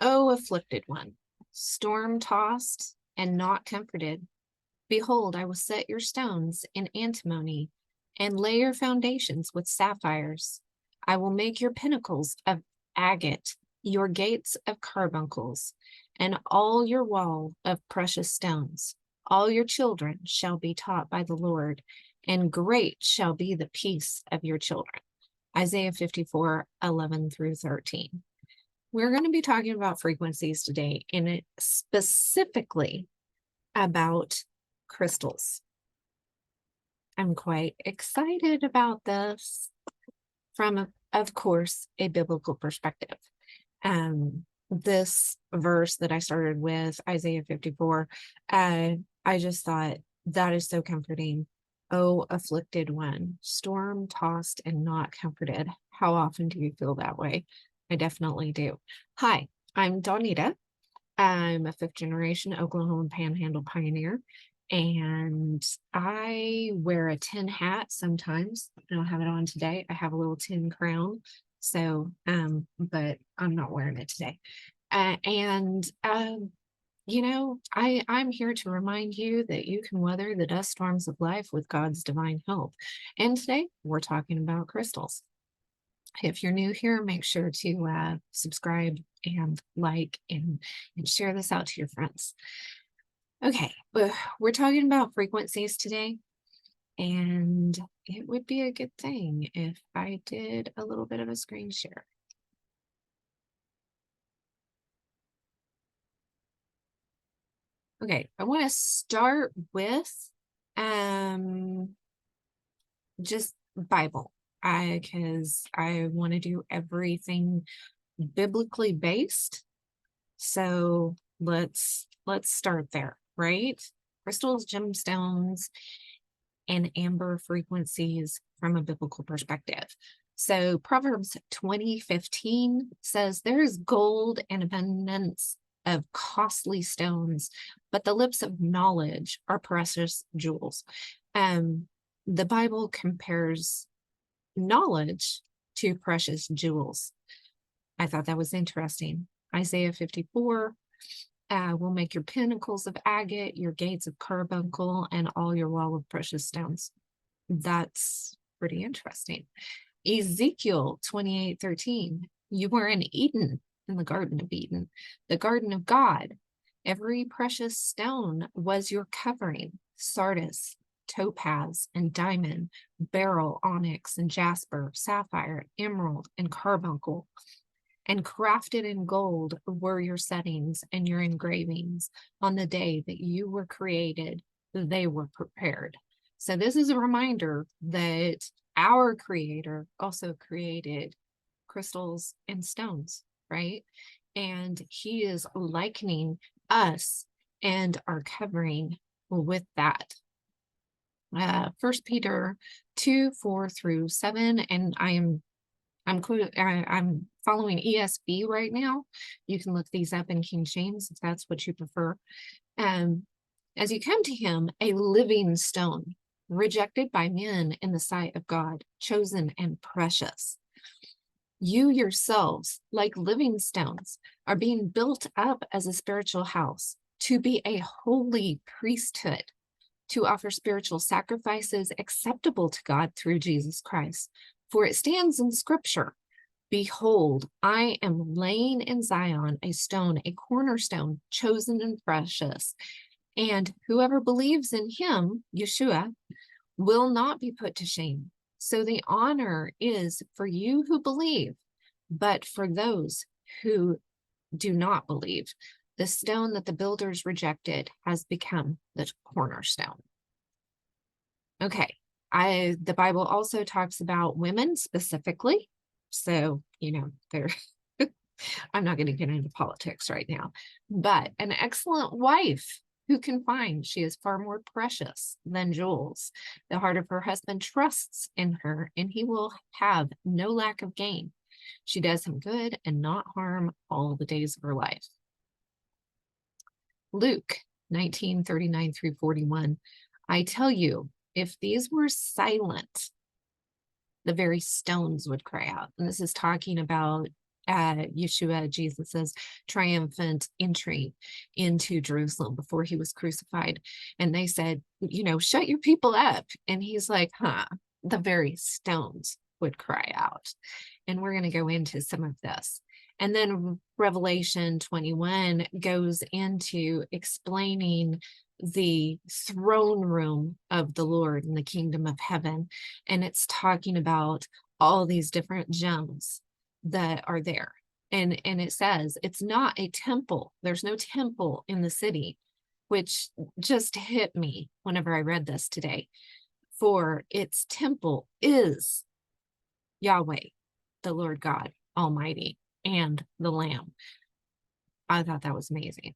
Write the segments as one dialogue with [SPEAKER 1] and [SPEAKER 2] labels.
[SPEAKER 1] O afflicted one, storm-tossed and not comforted, behold, I will set your stones in antimony and lay your foundations with sapphires. I will make your pinnacles of agate, your gates of carbuncles, and all your wall of precious stones. All your children shall be taught by the Lord, and great shall be the peace of your children. Isaiah 54:11-13. We're going to be talking about frequencies today, and it specifically about crystals. I'm quite excited about this from, of course, a biblical perspective. This verse that I started with, Isaiah 54, I just thought that is so comforting. Oh, afflicted one, storm-tossed and not comforted. How often do you feel that way? I definitely do. Hi, I'm Dawnita. I'm a fifth-generation Oklahoma Panhandle pioneer, and I wear a tin hat sometimes. I don't have it on today. I have a little tin crown, so but I'm not wearing it today. I'm here to remind you that you can weather the dust storms of life with God's divine help. And today we're talking about crystals. If you're new here, make sure to subscribe and like and share this out to your friends. Okay, we're talking about frequencies today, and it would be a good thing if I did a little bit of a screen share. Okay, I want to start with just Bible, because I want to do everything biblically based. So let's start there, right? Crystals, gemstones, and amber frequencies from a biblical perspective. So Proverbs 20:15 says, there is gold and abundance of costly stones, but the lips of knowledge are precious jewels. The Bible compares knowledge to precious jewels. I thought that was interesting. Isaiah 54 will make your pinnacles of agate, your gates of carbuncle, and all your wall of precious stones. That's pretty interesting. Ezekiel 28:13, you were in Eden, in the Garden of Eden, the garden of God. Every precious stone was your covering: sardius, topaz, and diamond, beryl, onyx, and jasper, sapphire, emerald, and carbuncle. And crafted in gold were your settings and your engravings. On the day that you were created, they were prepared. So this is a reminder that our Creator also created crystals and stones, right? And He is likening us and our covering with that. 1 Peter 2:4-7, and I'm following ESV right now. You can look these up in King James if that's what you prefer. As you come to him, a living stone, rejected by men in the sight of God, chosen and precious. You yourselves, like living stones, are being built up as a spiritual house to be a holy priesthood, to offer spiritual sacrifices acceptable to God through Jesus Christ. For it stands in Scripture, behold, I am laying in Zion a stone, a cornerstone, chosen and precious, and whoever believes in him, Yeshua, will not be put to shame. So the honor is for you who believe, but for those who do not believe, the stone that the builders rejected has become the cornerstone. Okay, the Bible also talks about women specifically. So, I'm not going to get into politics right now, but an excellent wife who can find, she is far more precious than jewels. The heart of her husband trusts in her, and he will have no lack of gain. She does him good and not harm all the days of her life. Luke 19:39-41. I tell you, if these were silent, the very stones would cry out. And this is talking about Yeshua, Jesus's triumphant entry into Jerusalem before he was crucified. And they said, you know, shut your people up. And he's like, the very stones would cry out. And we're going to go into some of this. And then Revelation 21 goes into explaining the throne room of the Lord in the kingdom of heaven. And it's talking about all these different gems that are there. And it says it's not a temple. There's no temple in the city, which just hit me whenever I read this today. For its temple is Yahweh, the Lord God Almighty, and the Lamb. I thought that was amazing.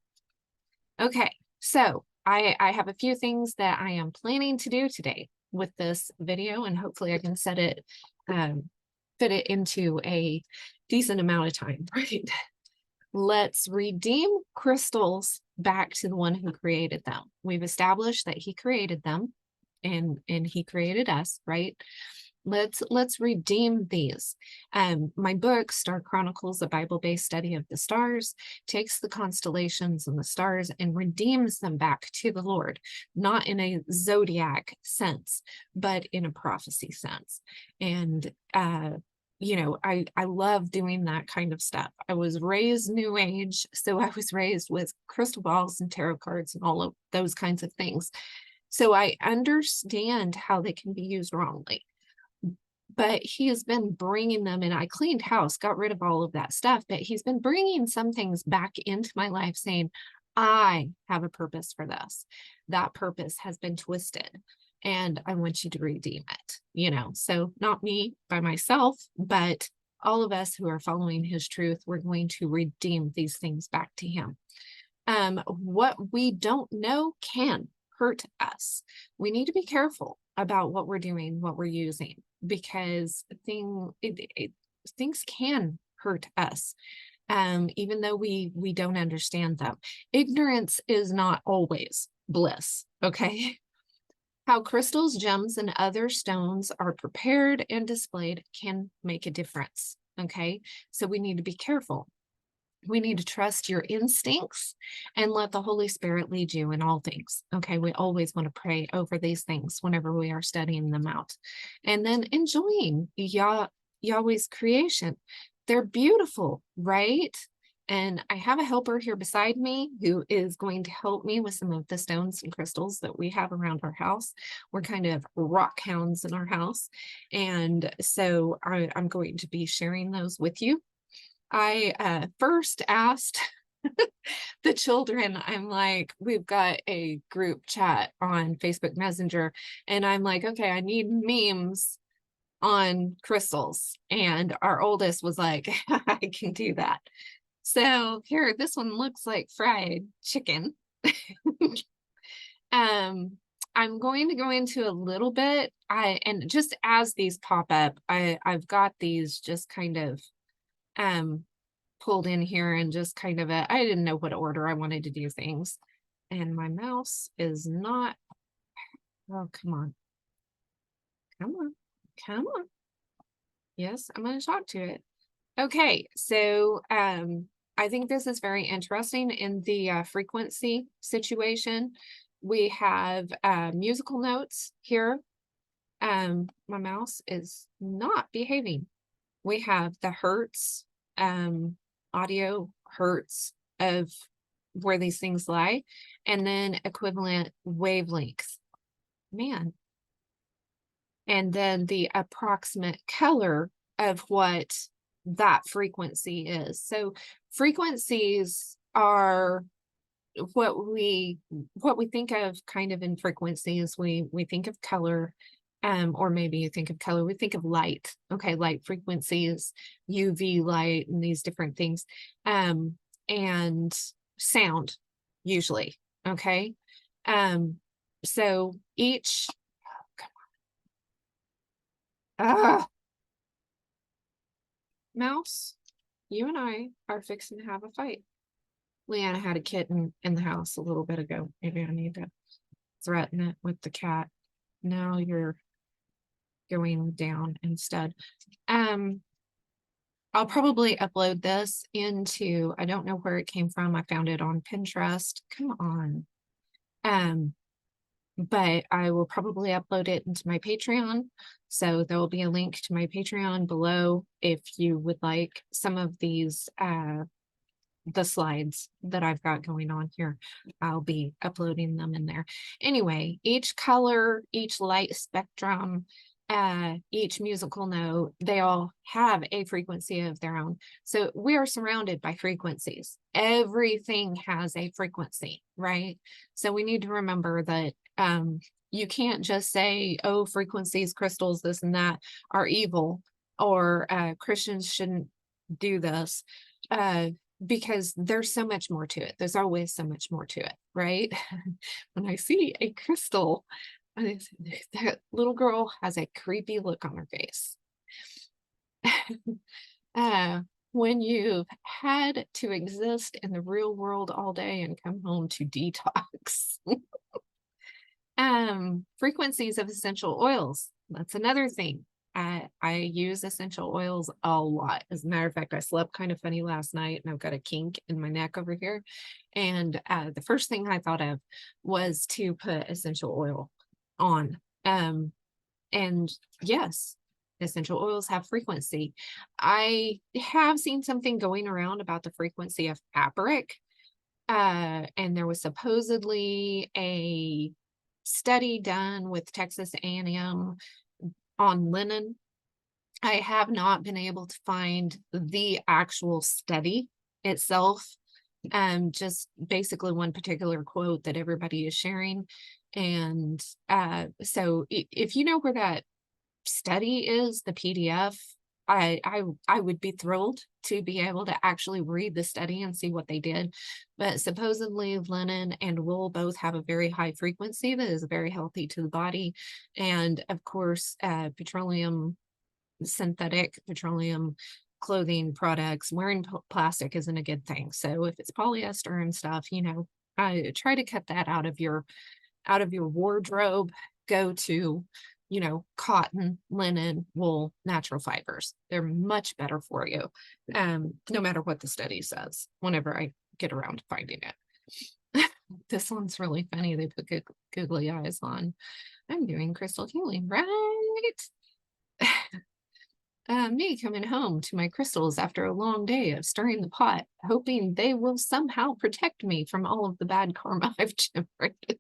[SPEAKER 1] Okay, so I have a few things that I am planning to do today with this video, and hopefully I can set it, fit it into a decent amount of time, right? Let's redeem crystals back to the one who created them. We've established that he created them and he created us, right? Let's redeem these. My book, Star Chronicles, a Bible-based study of the stars, takes the constellations and the stars and redeems them back to the Lord, not in a zodiac sense, but in a prophecy sense. And you know, I love doing that kind of stuff. I was raised New Age, so I was raised with crystal balls and tarot cards and all of those kinds of things. So I understand how they can be used wrongly. But he has been bringing them, and I cleaned house, got rid of all of that stuff, but he's been bringing some things back into my life saying, I have a purpose for this. That purpose has been twisted and I want you to redeem it, you know? So not me by myself, but all of us who are following his truth, we're going to redeem these things back to him. What we don't know can hurt us. We need to be careful about what we're doing, what we're using, because things can hurt us, even though we don't understand them. Ignorance is not always bliss, okay? How crystals, gems, and other stones are prepared and displayed can make a difference, okay? So we need to be careful. We need to trust your instincts and let the Holy Spirit lead you in all things. Okay, we always want to pray over these things whenever we are studying them out. And then enjoying Yahweh's creation. They're beautiful, right? And I have a helper here beside me who is going to help me with some of the stones and crystals that we have around our house. We're kind of rock hounds in our house. And so I'm going to be sharing those with you. I first asked the children, I'm like, we've got a group chat on Facebook Messenger, and I'm like, okay, I need memes on crystals. And our oldest was like, I can do that. So here, this one looks like fried chicken. I'm going to go into a little bit, and just as these pop up, I've got these just kind of pulled in here and just kind of I didn't know what order I wanted to do things. And my mouse is not, oh, come on. Yes, I'm going to talk to it. Okay, so I think this is very interesting in the frequency situation. We have musical notes here. My mouse is not behaving. We have the hertz, audio hertz of where these things lie, and then equivalent wavelengths. Man. And then the approximate color of what that frequency is. So frequencies are what we think of kind of in frequencies. We think of color, or maybe you think of color, we think of light. Okay, light frequencies, UV light, and these different things, and sound usually. Okay, so each mouse, you and I are fixing to have a fight. Leanna had a kitten in the house a little bit ago. Maybe I need to threaten it with the cat. Now you're going down instead. I'll probably upload this into, I don't know where it came from. I found it on Pinterest. Come on. But I will probably upload it into my Patreon. So there will be a link to my Patreon below if you would like some of these, the slides that I've got going on here. I'll be uploading them in there. Anyway, each color, each light spectrum, each musical note, they all have a frequency of their own. So we are surrounded by frequencies. Everything has a frequency, right? So we need to remember that you can't just say, oh, frequencies, crystals, this and that are evil, or Christians shouldn't do this. Because there's so much more to it. There's always so much more to it, right? When I see a crystal, that little girl has a creepy look on her face. When you've had to exist in the real world all day and come home to detox. Frequencies of essential oils. That's another thing. I use essential oils a lot. As a matter of fact, I slept kind of funny last night and I've got a kink in my neck over here. And the first thing I thought of was to put essential oil on. And yes, essential oils have frequency. I have seen something going around about the frequency of fabric. And there was supposedly a study done with Texas A&M on linen. I have not been able to find the actual study itself, just basically one particular quote that everybody is sharing. And so if you know where that study is, the PDF, I would be thrilled to be able to actually read the study and see what they did. But supposedly linen and wool both have a very high frequency that is very healthy to the body. And of course, synthetic petroleum clothing products, wearing plastic isn't a good thing. So if it's polyester and stuff, you know, I try to cut that out of your wardrobe. Go to, you know, cotton, linen, wool, natural fibers. They're much better for you, no matter what the study says, whenever I get around to finding it. This one's really funny. They put googly eyes on. I'm doing crystal healing, right? Me coming home to my crystals after a long day of stirring the pot, hoping they will somehow protect me from all of the bad karma I've generated.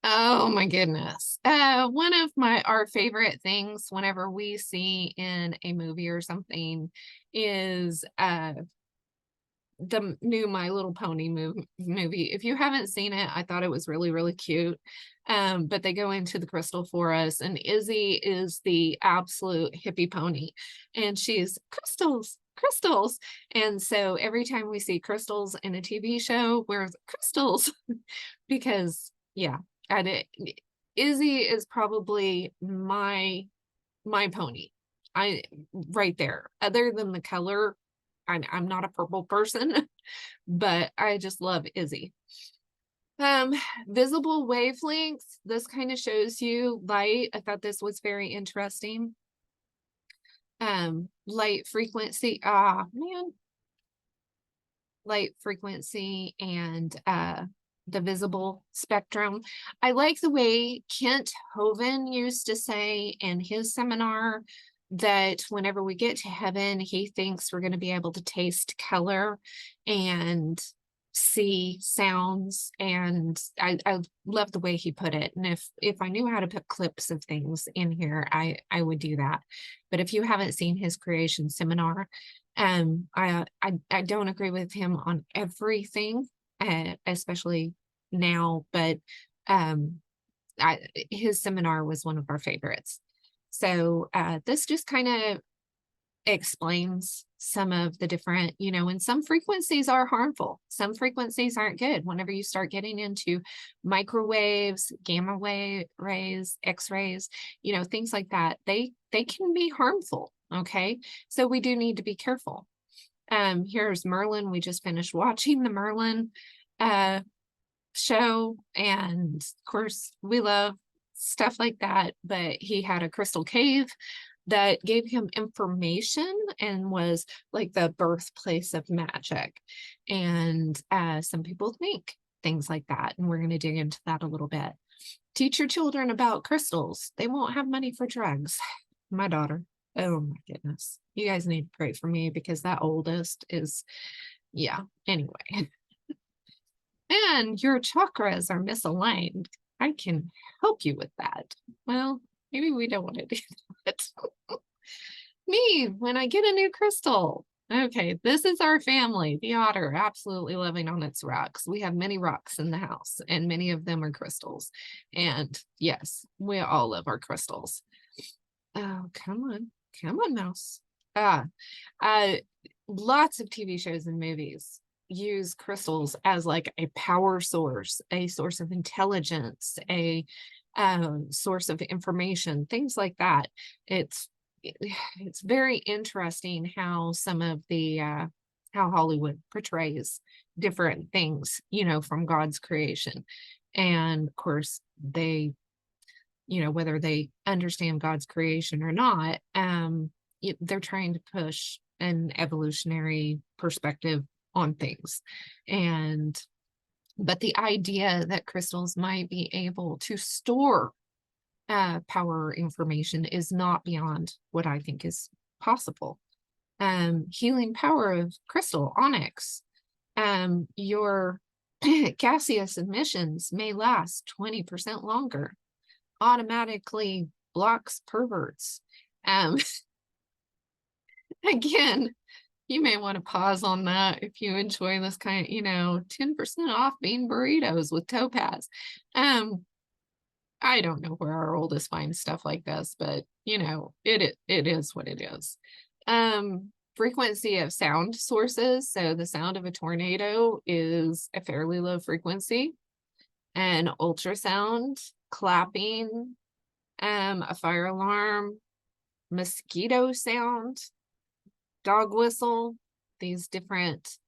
[SPEAKER 1] Oh my goodness. One of our favorite things whenever we see in a movie or something is the new My Little Pony movie. If you haven't seen it, I thought it was really, really cute. But they go into the crystal forest and Izzy is the absolute hippie pony and she's crystals, crystals. And so every time we see crystals in a TV show, where's crystals? Because yeah, Izzy is probably my pony. Right there. Other than the color, I'm not a purple person, but I just love Izzy. Visible wavelengths. This kind of shows you light. I thought this was very interesting. Light frequency. Ah, man. Light frequency and the visible spectrum. I like the way Kent Hovind used to say in his seminar that whenever we get to heaven, he thinks we're going to be able to taste color and see sounds. And I love the way he put it. And if I knew how to put clips of things in here, I would do that. But if you haven't seen his creation seminar, I don't agree with him on everything, especially now, but his seminar was one of our favorites. So this just kind of explains some of the different, you know, and some frequencies are harmful. Some frequencies aren't good. Whenever you start getting into microwaves, gamma wave rays, X-rays, you know, things like that, they can be harmful. Okay, so we do need to be careful. Here's Merlin. We just finished watching the Merlin show, and of course we love stuff like that, but he had a crystal cave that gave him information and was like the birthplace of magic. And some people think things like that. And we're going to dig into that a little bit. Teach your children about crystals. They won't have money for drugs. My daughter. Oh my goodness. You guys need to pray for me because that oldest is, yeah, anyway. And your chakras are misaligned. I can help you with that. Well, maybe we don't want to do that. Me, when I get a new crystal. Okay, this is our family, the otter, absolutely loving on its rocks. We have many rocks in the house, and many of them are crystals. And yes, we all love our crystals. Oh, come on, mouse. Lots of TV shows and movies use crystals as like a power source, a source of intelligence, a source of information, things like that. It's very interesting how some of the how Hollywood portrays different things, you know, from God's creation. And of course, they, you know, whether they understand God's creation or not, they're trying to push an evolutionary perspective on things. But the idea that crystals might be able to store power or information is not beyond what I think is possible. Healing power of crystal onyx. Your gaseous emissions may last 20% longer. Automatically blocks perverts. Again, you may want to pause on that if you enjoy this kind of, you know, 10% off bean burritos with topaz. I don't know where our oldest finds stuff like this, but you know, it is what it is. Frequency of sound sources. So the sound of a tornado is a fairly low frequency. And ultrasound, clapping, a fire alarm, mosquito sound, dog whistle, these different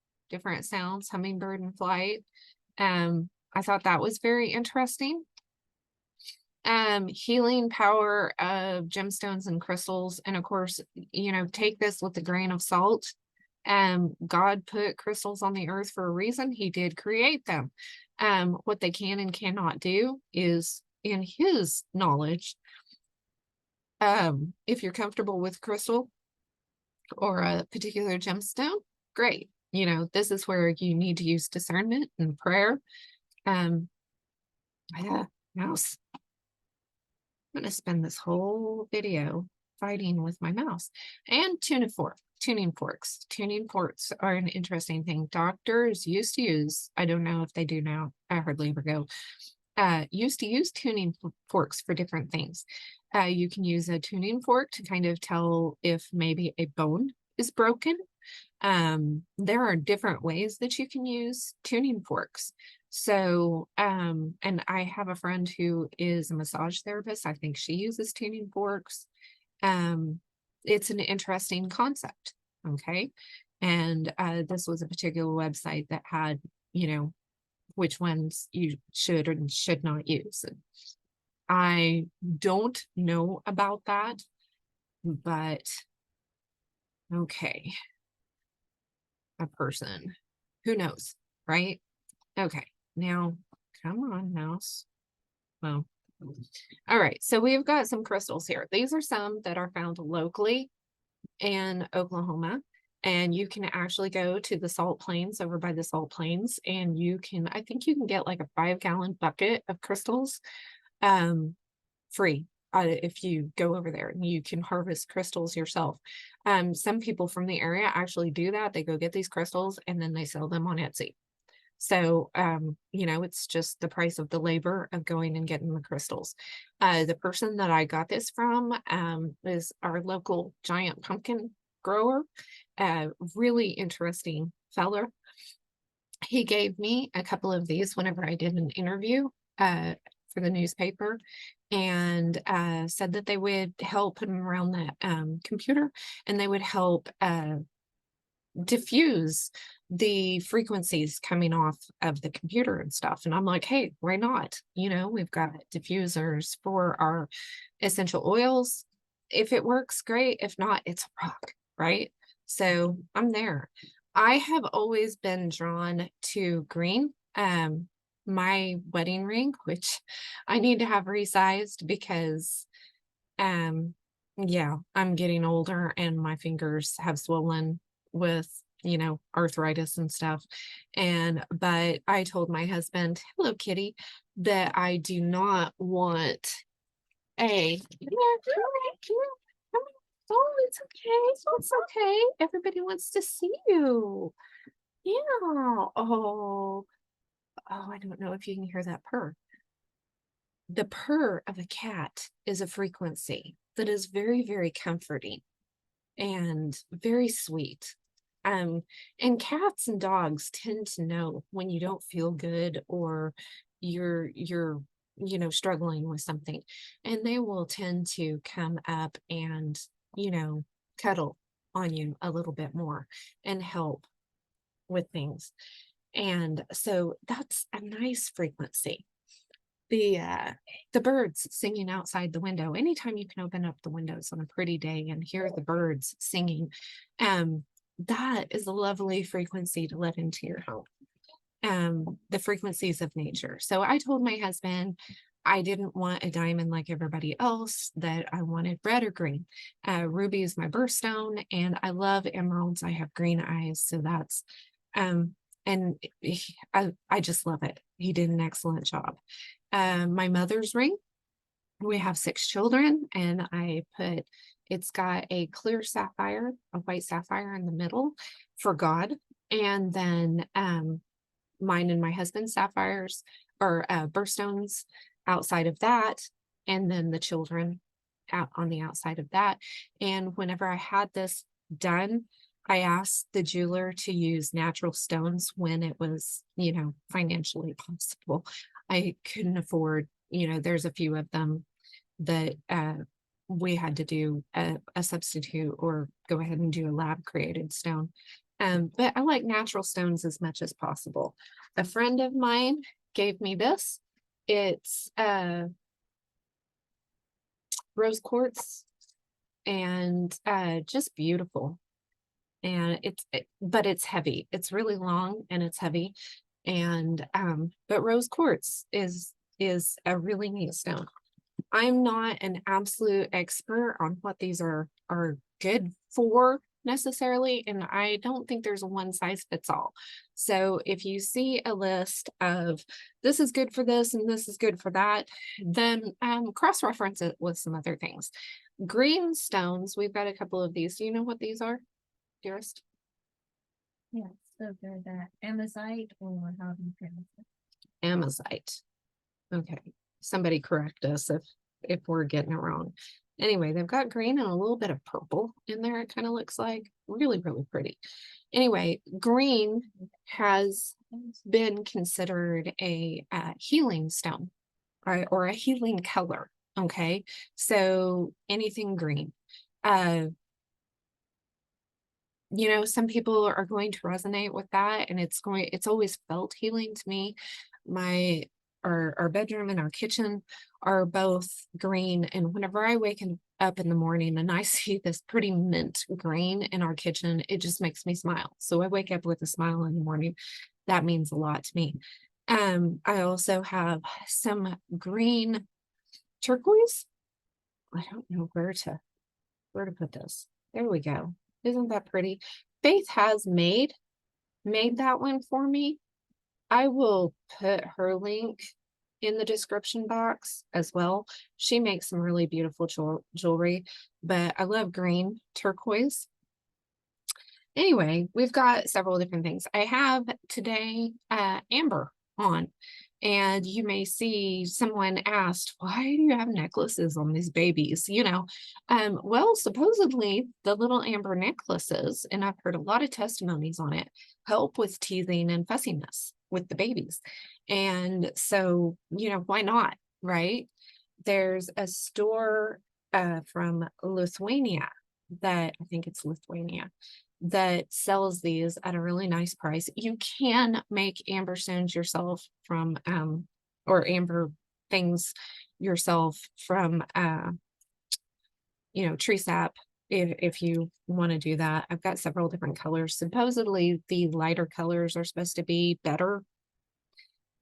[SPEAKER 1] sounds, hummingbird in flight. I thought that was very interesting. Healing power of gemstones and crystals. And of course, you know, take this with a grain of salt. God put crystals on the earth for a reason. He did create them. What they can and cannot do is, in his knowledge, if you're comfortable with crystal or a particular gemstone, great. You know, this is where you need to use discernment and prayer. Mouse. I'm going to spend this whole video fighting with my mouse. And tuning forks. Tuning forks are an interesting thing. Doctors used to use, I don't know if they do now, I hardly ever go, used to use tuning forks for different things. You can use a tuning fork to kind of tell if maybe a bone is broken. There are different ways that you can use tuning forks. So, and I have a friend who is a massage therapist. I think she uses tuning forks. It's an interesting concept. Okay. And this was a particular website that had, you know, which ones you should or should not use. And I don't know about that, but okay. A person, who knows, right? Okay. Now, come on, mouse. Well, all right. So we've got some crystals here. These are some that are found locally in Oklahoma. And you can actually go to the Salt Plains, over by the Salt Plains, and you can, I think you can get like a 5-gallon bucket of crystals free if you go over there, and you can harvest crystals yourself. Some people from the area actually do that. They go get these crystals and then they sell them on Etsy. So, you know, it's just the price of the labor of going and getting the crystals. The person that I got this from is our local giant pumpkin grower. Really interesting fella. He gave me a couple of these whenever I did an interview for the newspaper, and said that they would help put them around that computer, and they would help diffuse the frequencies coming off of the computer and stuff. And I'm like, hey, why not? You know, we've got diffusers for our essential oils if it works, great. If not, it's a rock, right? So I'm there. I have always been drawn to green. My wedding ring, which I need to have resized because um, yeah, I'm getting older and my fingers have swollen with, arthritis and stuff. But I told my husband, hello, kitty, that I do not want a, yeah, come on, come on, come on. Oh, it's okay. It's okay. Everybody wants to see you. Yeah. Oh, I don't know if you can hear that purr. The purr of a cat is a frequency that is very, very comforting and very sweet. And cats and dogs tend to know when you don't feel good or you're struggling with something, and they will tend to come up and cuddle on you a little bit more and help with things. And so that's a nice frequency. The birds singing outside the window, anytime you can open up the windows on a pretty day and hear the birds singing, that is a lovely frequency to let into your home. The frequencies of nature. So I told my husband I didn't want a diamond like everybody else, that I wanted red or green. Ruby is my birthstone, and I love emeralds. I have green eyes, so that's and I just love it. He did an excellent job. My mother's ring, we have 6 children, and it's got a clear sapphire, a white sapphire in the middle for God. And then mine and my husband's sapphires or birthstones outside of that. And then the children out on the outside of that. And whenever I had this done, I asked the jeweler to use natural stones when it was, financially possible. I couldn't afford, there's a few of them that we had to do a substitute or go ahead and do a lab created stone. But I like natural stones as much as possible. A friend of mine gave me this. It's rose quartz, and just beautiful. And but it's heavy. It's really long and it's heavy. And but rose quartz is a really neat stone. I'm not an absolute expert on what these are good for necessarily, and I don't think there's a one size fits all. So if you see a list of this is good for this and this is good for that, then cross-reference it with some other things. Green stones, we've got a couple of these. Do you know what these are, dearest?
[SPEAKER 2] Yeah, so they're that amazite, or how do you pronounce it?
[SPEAKER 1] Amazite. Okay, somebody correct us if we're getting it wrong. Anyway, they've got green and a little bit of purple in there. It kind of looks like really, really pretty. Anyway, green has been considered a healing stone, right, or a healing color. Okay, so anything green. Some people are going to resonate with that, and it's always felt healing to me. Our bedroom and our kitchen are both green, and whenever I wake up in the morning and I see this pretty mint green in our kitchen, it just makes me smile. So I wake up with a smile in the morning. That means a lot to me. I also have some green turquoise. I don't know where to put this. There we go. Isn't that pretty? Faith has made that one for me. I will put her link in the description box as well. She makes some really beautiful jewelry, but I love green turquoise. Anyway, we've got several different things. I have today amber on, and you may see someone asked, why do you have necklaces on these babies? Well, supposedly the little amber necklaces, and I've heard a lot of testimonies on it, help with teething and fussiness with the babies. And so, why not, right? There's a store from Lithuania that I think it's Lithuania that sells these at a really nice price. You can make amber stones yourself from or amber things yourself from tree sap if you want to do that. I've got several different colors. Supposedly the lighter colors are supposed to be better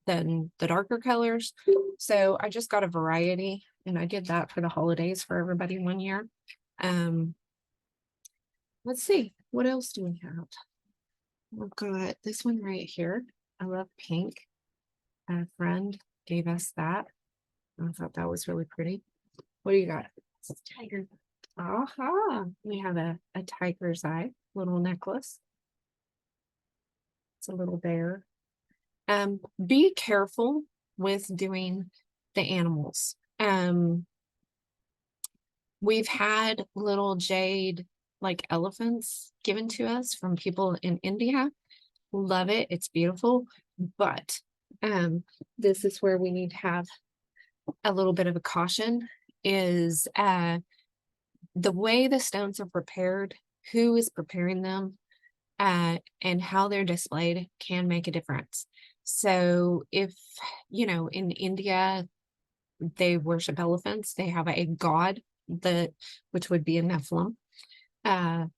[SPEAKER 1] than the darker colors. So I just got a variety, and I did that for the holidays for everybody one year. Let's see, what else do we have? We've got this one right here. I love pink. A friend gave us that. I thought that was really pretty. What do you got?
[SPEAKER 2] It's a tiger.
[SPEAKER 1] Aha, we have a tiger's eye little necklace. It's a little bear. Be careful with doing the animals. We've had little jade like elephants given to us from people in India. Love it. It's beautiful. But this is where we need to have a little bit of a caution is the way the stones are prepared, who is preparing them, and how they're displayed can make a difference. So if, in India, they worship elephants, they have a god which would be a Nephilim, that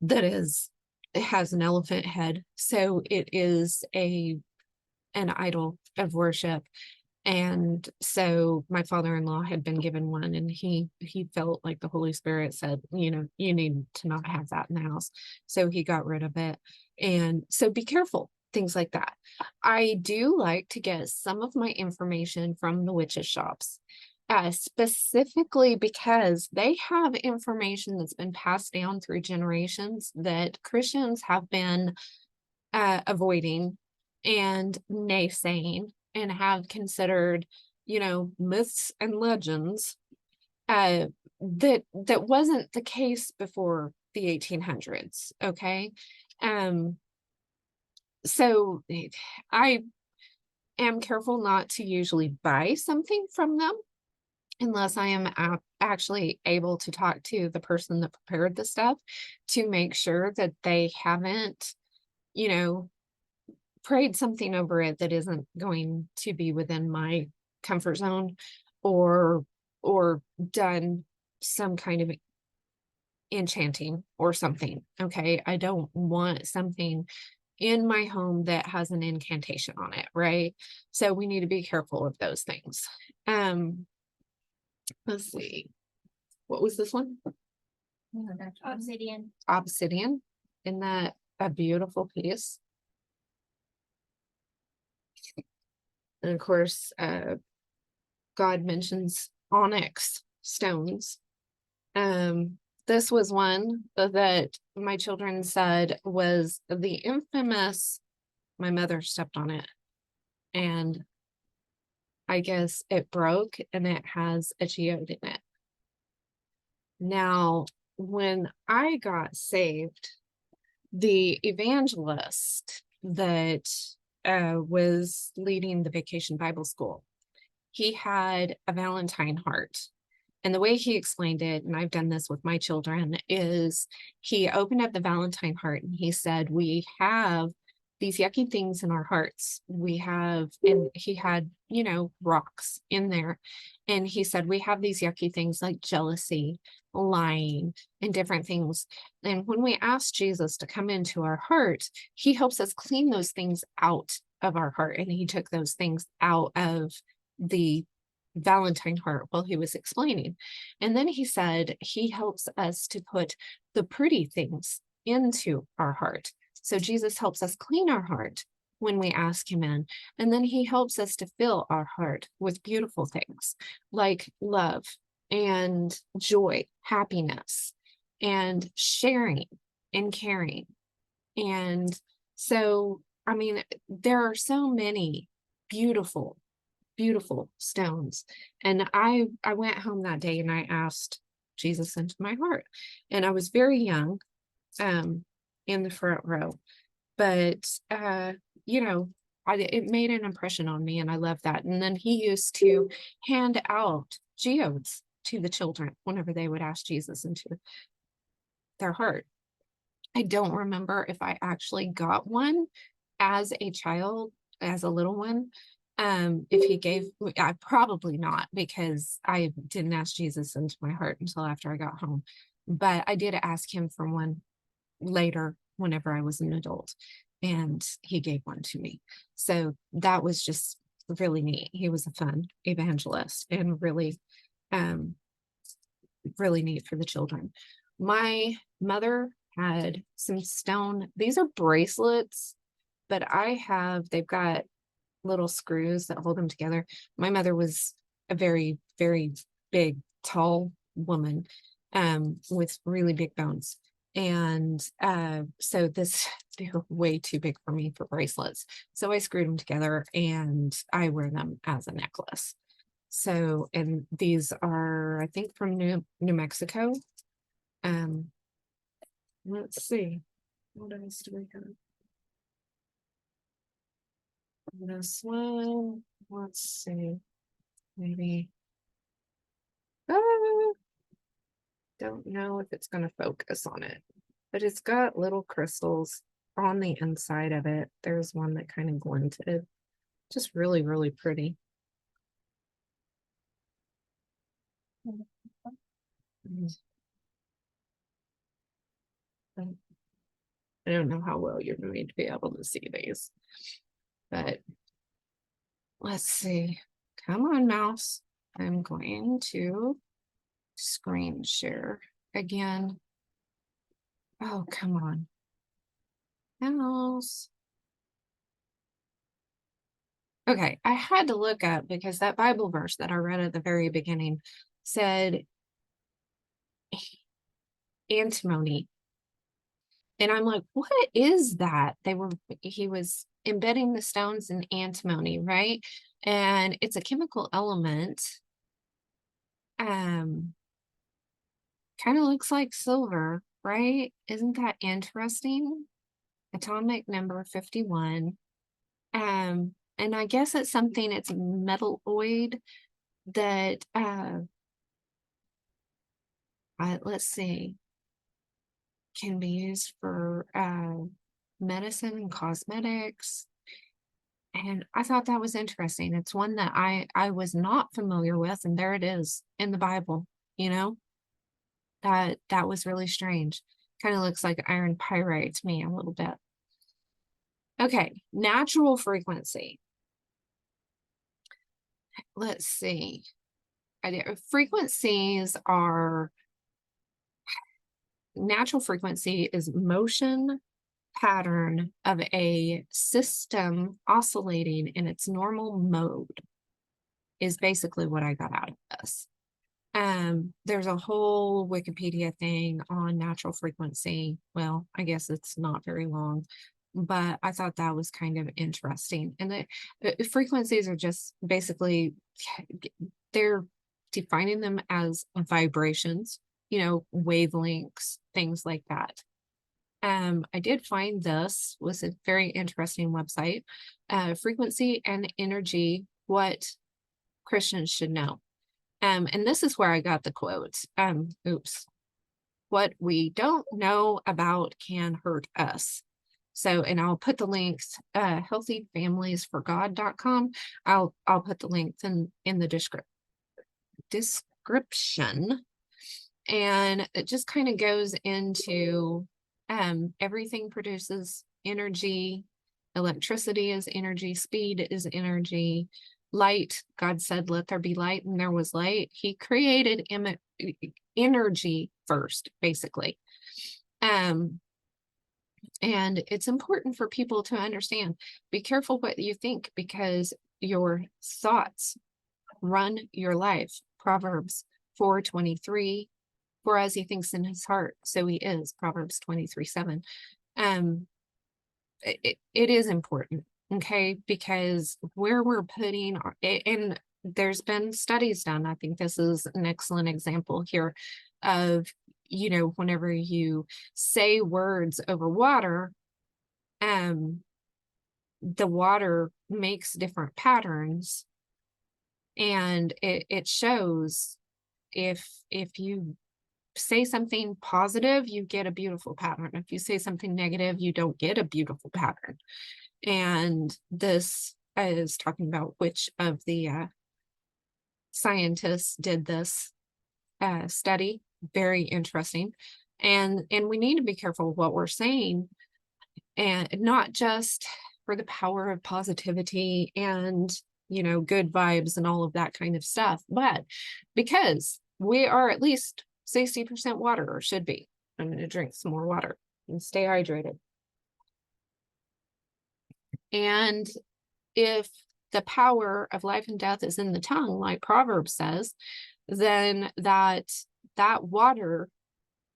[SPEAKER 1] it has an elephant head. So it is an idol of worship. And so my father-in-law had been given one, and he felt like the Holy Spirit said, you need to not have that in the house. So he got rid of it. And so be careful, things like that. I do like to get some of my information from the witches' shops, specifically because they have information that's been passed down through generations that Christians have been avoiding and naysaying and have considered, myths and legends, that wasn't the case before the 1800s. Okay. So I am careful not to usually buy something from them unless I am actually able to talk to the person that prepared the stuff to make sure that they haven't, prayed something over it that isn't going to be within my comfort zone, or done some kind of enchanting or something. Okay. I don't want something in my home that has an incantation on it, right? So we need to be careful of those things. Let's see. What was this one?
[SPEAKER 2] No, that's obsidian.
[SPEAKER 1] Obsidian. Isn't that a beautiful piece? And of course, God mentions onyx stones. This was one that my children said was the infamous, my mother stepped on it, and I guess it broke, and it has a geode in it. Now, when I got saved, the evangelist that was leading the Vacation Bible School, he had a Valentine heart. And the way he explained it, and I've done this with my children, is he opened up the Valentine heart and he said, we have these yucky things in our hearts. And he had, rocks in there. And he said, we have these yucky things like jealousy, lying, and different things. And when we ask Jesus to come into our heart, he helps us clean those things out of our heart. And he took those things out of the Valentine heart while he was explaining. And then he said he helps us to put the pretty things into our heart. So Jesus helps us clean our heart when we ask him in. And then he helps us to fill our heart with beautiful things like love and joy, happiness, and sharing and caring. And so, there are so many beautiful stones. And I went home that day and I asked Jesus into my heart. And I was very young, in the front row, but it made an impression on me, and I love that. And then he used to hand out geodes to the children whenever they would ask Jesus into their heart. I don't remember if I actually got one as a child, as a little one. If he gave, I probably not, because I didn't ask Jesus into my heart until after I got home. But I did ask him for one later whenever I was an adult, and he gave one to me. So that was just really neat. He was a fun evangelist and really, really neat for the children. My mother had some stone, these are bracelets, but they've got little screws that hold them together. My mother was a very, very big, tall woman, with really big bones. And so they were way too big for me for bracelets. So I screwed them together and I wear them as a necklace. So, and these are, I think, from New Mexico. Let's see. What else do we have? This one, let's see, maybe. Don't know if it's going to focus on it, but it's got little crystals on the inside of it. There's one that kind of glinted, just really, really pretty. I don't know how well you're going to be able to see these, but let's see. Come on, mouse. I'm going to screen share again. Oh, come on. Mouse. Okay, I had to look up because that Bible verse that I read at the very beginning said antimony. And I'm like, what is that? He was embedding the stones in antimony, right? And it's a chemical element. Kind of looks like silver, right? Isn't that interesting? Atomic number 51. And I guess it's something, it's metalloid that let's see, can be used for medicine and cosmetics. And I thought that was interesting. It's one that I was not familiar with, and there it is in the Bible, you know. That was really strange. Kind of looks like iron pyrite to me a little bit. Okay, natural frequency. Let's see. Frequencies are, natural frequency is motion pattern of a system oscillating in its normal mode, is basically what I got out of this. There's a whole Wikipedia thing on natural frequency. Well, I guess it's not very long, but I thought that was kind of interesting. And the frequencies are just basically, they're defining them as vibrations, you know, wavelengths, things like that. I did find this was a very interesting website, frequency and energy, what Christians should know. And this is where I got the quote. Oops. What we don't know about can hurt us. So, and I'll put the links, healthyfamiliesforgod.com. I'll put the links in the description. And it just kind of goes into everything produces energy. Electricity is energy, speed is energy. Light, God said, let there be light, and there was light. He created energy first, basically. And it's important for people to understand, be careful what you think, because your thoughts run your life. Proverbs 4:23, for as he thinks in his heart, so he is. Proverbs 23:7. It is important, okay, because where we're putting our, and there's been studies done. I think this is an excellent example here of, you know, whenever you say words over water, the water makes different patterns, and it shows if you say something positive, you get a beautiful pattern. If you say something negative, you don't get a beautiful pattern. And this is talking about which of the scientists did this study. Very interesting. And we need to be careful what we're saying, and not just for the power of positivity and, you know, good vibes and all of that kind of stuff, but because we are at least 60% water, or should be. I'm going to drink some more water and stay hydrated. And if the power of life and death is in the tongue, like Proverbs says, then that water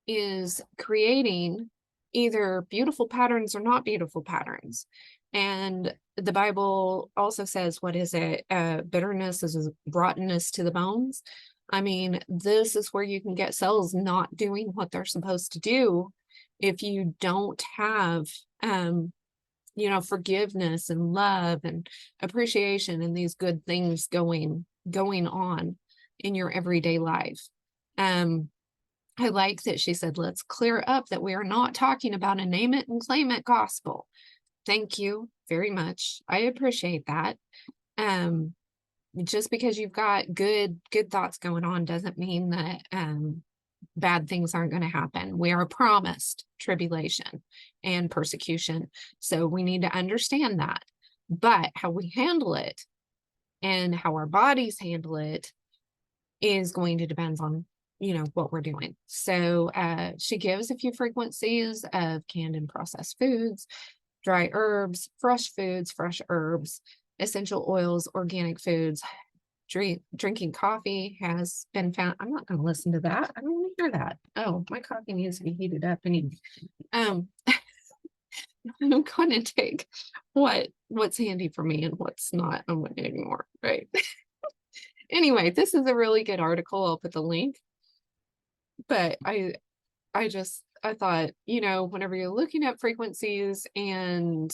[SPEAKER 1] is creating either beautiful patterns or not beautiful patterns. And the Bible also says, what is it? Bitterness is rottenness to the bones. I mean, this is where you can get cells not doing what they're supposed to do if you don't have, you know, forgiveness and love and appreciation and these good things going on in your everyday life. I like that she said, let's clear up that we are not talking about a name it and claim it gospel. Thank you very much. I appreciate that. Just because you've got good thoughts going on doesn't mean that bad things aren't going to happen. We are promised tribulation and persecution. So we need to understand that. But how we handle it and how our bodies handle it is going to depend on, you know, what we're doing. So she gives a few frequencies of canned and processed foods, dry herbs, fresh foods, fresh herbs, essential oils, organic foods. Drinking coffee has been found. I'm not going to listen to that. I don't want to hear that. Oh, my coffee needs to be heated up. And I'm going to take what's handy for me and what's not. I'm going to ignore. Right. Anyway, this is a really good article. I'll put the link. But I thought, you know, whenever you're looking at frequencies and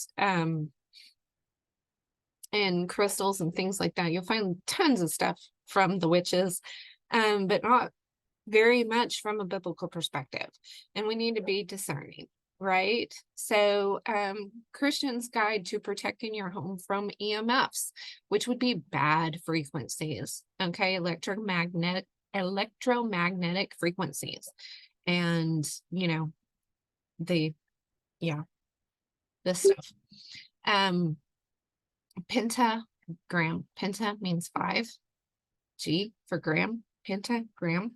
[SPEAKER 1] crystals and things like that, you'll find tons of stuff from the witches, but not very much from a biblical perspective. And we need to be discerning, right? So Christian's Guide to Protecting Your Home from EMFs, which would be bad frequencies, okay? Electromagnetic frequencies. And, you know, this stuff. Pentagram. Penta means 5. G for gram. Pentagram.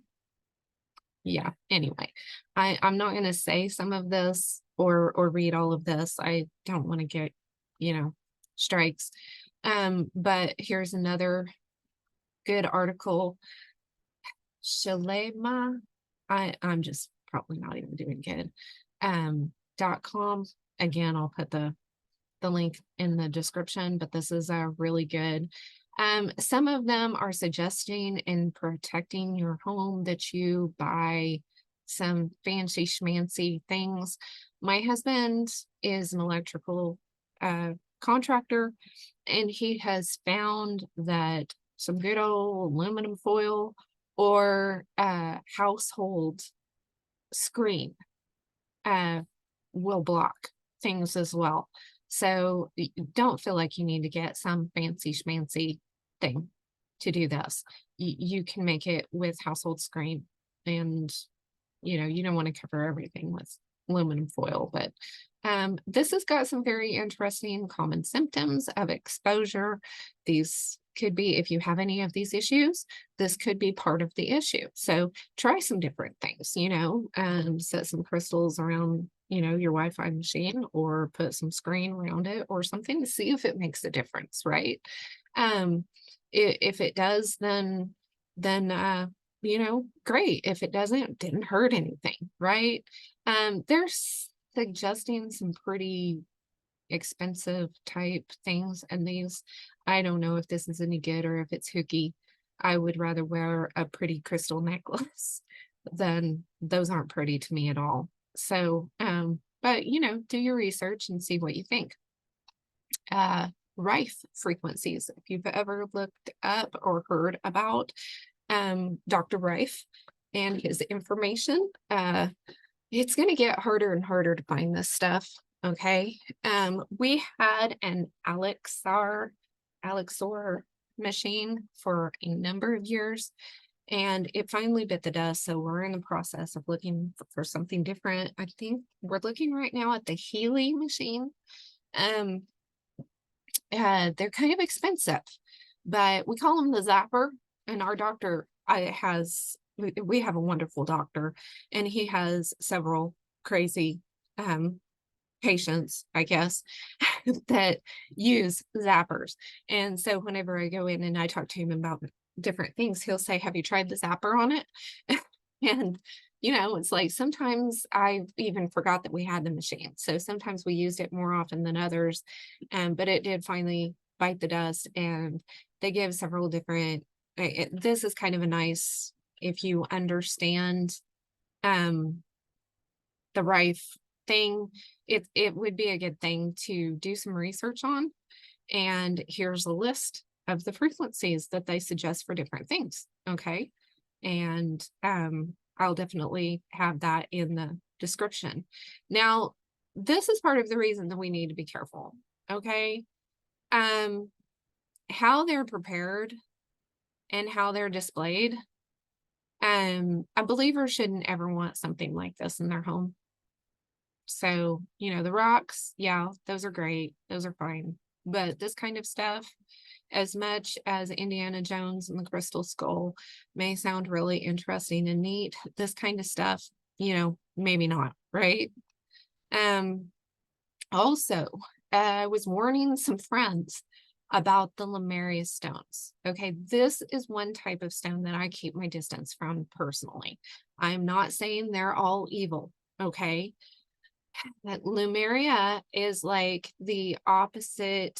[SPEAKER 1] Yeah, anyway, I'm not going to say some of this or read all of this. I don't want to get, you know, strikes. But here's another good article. Shalema, I'm just probably not even doing good. .com. Again, I'll put the link in the description, but this is really good. Some of them are suggesting in protecting your home that you buy some fancy schmancy things. My husband is an electrical contractor, and he has found that some good old aluminum foil or household screen will block things as well. So don't feel like you need to get some fancy schmancy thing to do this. You can make it with household screen, and you know, you don't want to cover everything with aluminum foil, but this has got some very interesting common symptoms of exposure. These could be, if you have any of these issues, this could be part of the issue. So try some different things, you know, set some crystals around, you know, your Wi-Fi machine, or put some screen around it or something to see if it makes a difference, right? If it does, then you know, great. If it doesn't, didn't hurt anything, right? They're suggesting some pretty expensive type things, and these, I don't know if this is any good or if it's hooky. I would rather wear a pretty crystal necklace than those aren't pretty to me at all. So but you know, do your research and see what you think. Rife frequencies, if you've ever looked up or heard about Dr. Rife and his information, it's going to get harder and harder to find this stuff. Okay. We had an Alexar Alexor machine for a number of years, and it finally bit the dust. So we're in the process of looking for something different. I think we're looking right now at the Healy machine. They're kind of expensive, but we call them the zapper. And our doctor we have a wonderful doctor, and he has several crazy patients, I guess, that use zappers. And so whenever I go in and I talk to him about different things, he'll say, have you tried the zapper on it? And it's like sometimes I even forgot that we had the machine. So sometimes we used it more often than others. But it did finally bite the dust, and they give several different, this is kind of a nice, if you understand the Rife thing, it would be a good thing to do some research on. And here's a list of the frequencies that they suggest for different things. Okay. And I'll definitely have that in the description. Now, this is part of the reason that we need to be careful. Okay. How they're prepared and how they're displayed. A believer shouldn't ever want something like this in their home. So, the rocks, yeah, those are great. Those are fine. But this kind of stuff, as much as Indiana Jones and the Crystal Skull may sound really interesting and neat, this kind of stuff, maybe not, right? Also, I was warning some friends about the Lemuria stones. Okay, this is one type of stone that I keep my distance from personally. I'm not saying they're all evil, okay? That Lemuria is like the opposite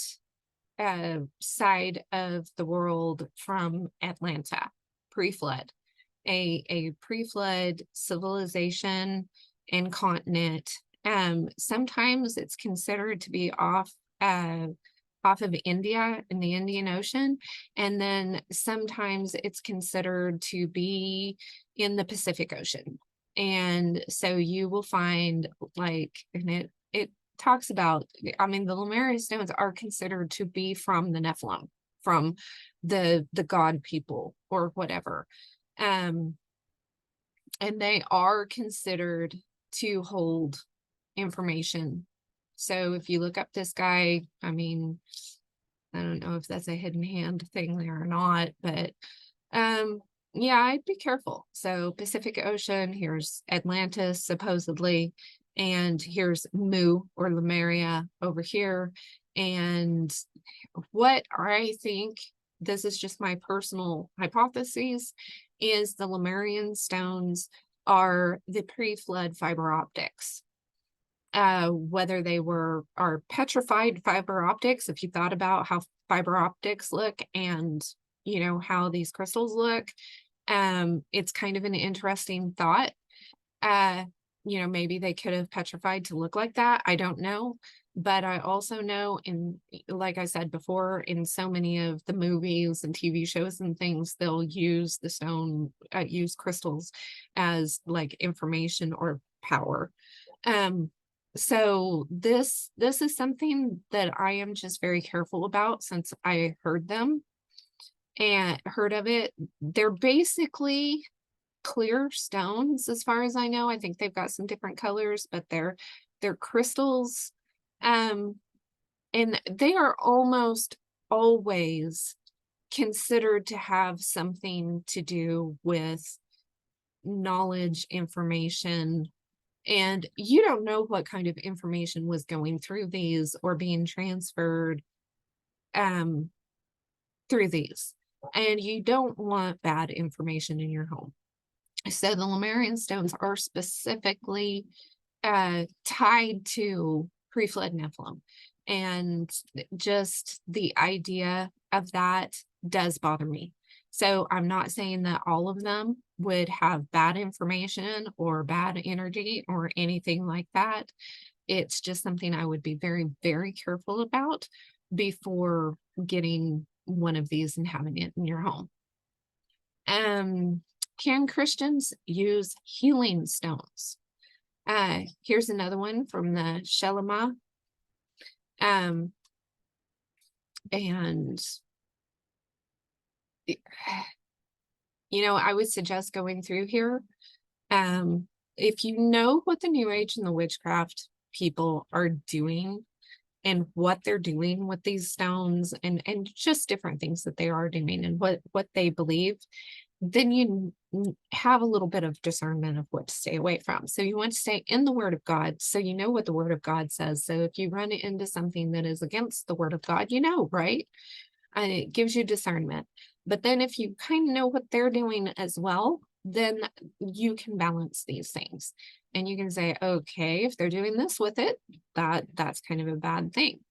[SPEAKER 1] side of the world from Atlanta, pre-flood. A pre-flood civilization and continent. Sometimes it's considered to be off of India in the Indian Ocean, and then sometimes it's considered to be in the Pacific Ocean. And so you will find and it talks about, the Lemuria stones are considered to be from the Nephilim, from the god people or whatever. And they are considered to hold information. So if you look up this guy, I don't know if that's a hidden hand thing there or not, but yeah, I'd be careful. So Pacific Ocean, here's Atlantis supposedly, and here's Mu or Lemuria over here. And what I think, this is just my personal hypothesis, is the Lemurian stones are the pre-flood fiber optics. Whether they are petrified fiber optics, if you thought about how fiber optics look and how these crystals look, it's kind of an interesting thought. Maybe they could have petrified to look like that. I don't know. But I also know, like I said before, in so many of the movies and TV shows and things, they'll use the stone, use crystals as like information or power. So this is something that I am just very careful about since I heard of it. They're basically clear stones as far as I know. I think they've got some different colors, but they're crystals. And they are almost always considered to have something to do with knowledge, information, and you don't know what kind of information was going through these or being transferred through these. And you don't want bad information in your home. So the Lemurian stones are specifically tied to pre-flood Nephilim. And just the idea of that does bother me. So I'm not saying that all of them would have bad information or bad energy or anything like that. It's just something I would be very, very careful about before getting one of these and having it in your home. Can Christians use healing stones? Here's another one from the Shelema. And I would suggest going through here. If you know what the New Age and the witchcraft people are doing and what they're doing with these stones and just different things that they are doing and what they believe, then you have a little bit of discernment of what to stay away from. So you want to stay in the Word of God, so you know what the Word of God says. So if you run into something that is against the Word of God, right? And it gives you discernment. But then if you kind of know what they're doing as well, then you can balance these things. And you can say, okay, if they're doing this with it, that's kind of a bad thing.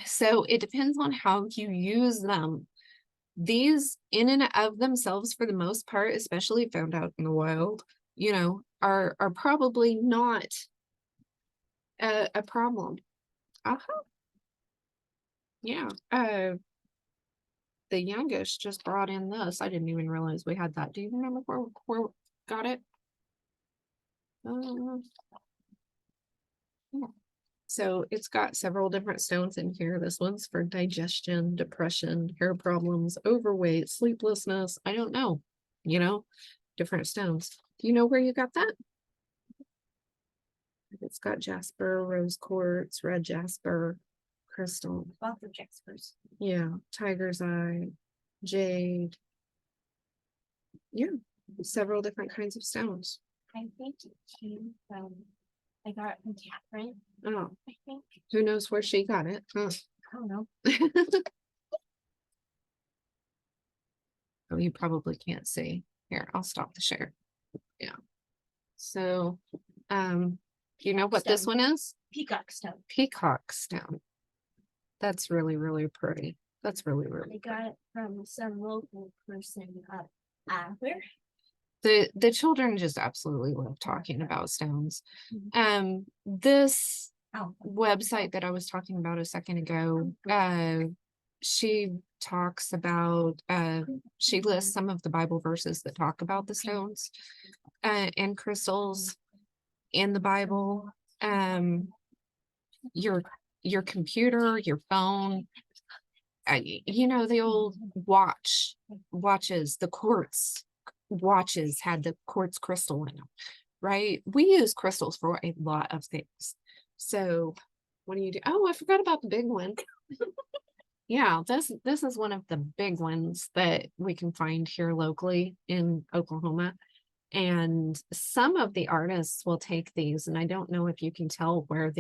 [SPEAKER 1] So it depends on how you use them. These in and of themselves, for the most part, especially found out in the wild, are probably not a problem. Yeah. The youngest just brought in this. I didn't even realize we had that. Do you remember where we got it? Yeah. So it's got several different stones in here. This one's for digestion, depression, hair problems, overweight, sleeplessness. I don't know, different stones. Do you know where you got that? It's got jasper, rose quartz, red jasper, crystal.
[SPEAKER 2] Lots of jaspers.
[SPEAKER 1] Yeah, tiger's eye, jade. Yeah, several different kinds of stones.
[SPEAKER 2] I think it came from, I got it from Catherine.
[SPEAKER 1] Oh,
[SPEAKER 2] I think.
[SPEAKER 1] who knows where she got it? Huh?
[SPEAKER 2] I don't know.
[SPEAKER 1] Oh, you probably can't see. Here, I'll stop the share. Yeah. So, do you know what this one is?
[SPEAKER 2] Peacock stone.
[SPEAKER 1] Peacock stone. That's really, really pretty. That's really,
[SPEAKER 2] I
[SPEAKER 1] really
[SPEAKER 2] got it from some local person up where?
[SPEAKER 1] the children just absolutely love talking about stones.
[SPEAKER 2] Mhm.
[SPEAKER 1] This
[SPEAKER 2] Oh,
[SPEAKER 1] website that I was talking about a second ago, she talks about she lists some of the Bible verses that talk about the stones and crystals in the Bible. Your computer, your phone, the old watches, the quartz watches had the quartz crystal in them, right? We use crystals for a lot of things. So what do you do? Oh, I forgot about the big one. Yeah, this is one of the big ones that we can find here locally in Oklahoma. And some of the artists will take these, and I don't know if you can tell where